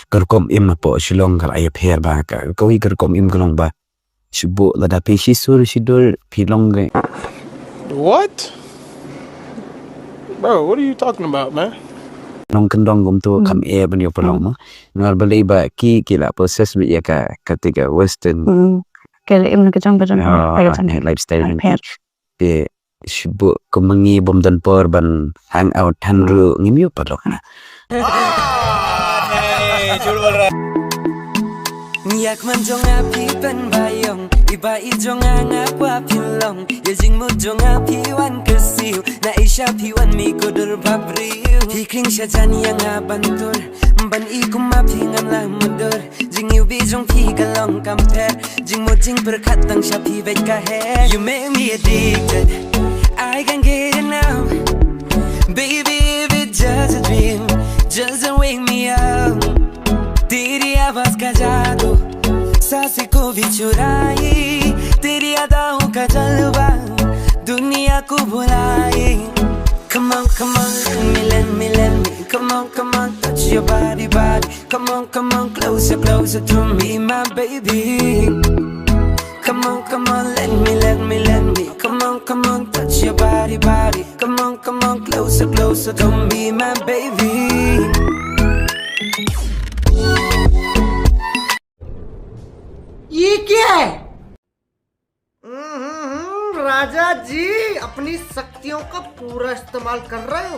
kerkom im po shillong kal ay pher ba ka kawi kerkom im kalong ba subo lada peshi sur sidol pilong ge. What? Bro, what are you talking about, man? Nongkyndong gum tu kam e ban yo pelong mo ngal balai ba ki kila proses bi ya ka ketika western Kaya im nakajang bajan lifestyle de subo kemengi bom dan por ban hang out hanru ngim yo pelong na Yak man jong api pen bayong iba I jong ngapa pilong ya jing mu jong api wan kesiu na isha pi wan mi kodur babriu pi kring sha jan yang abantur ban I kum api ngam la mudur jing yu bi jong pi galong compare jing mu jing berkat tang sha pi vet ka he you make me addicted I can't get enough baby if it's just a dream just wake me up तेरी आवाज का जादू सांसें को भी चुराए तेरी अदाओं का जलवा दुनिया को भुलाए Come on, come on, let me, come on, touch your body, come on, closer, closer to me, my baby. Come on, let me, come on, touch your body, come on, closer, closer to me, my baby. ये क्या है? राजा जी अपनी शक्तियों का पूरा इस्तेमाल कर रहे हो।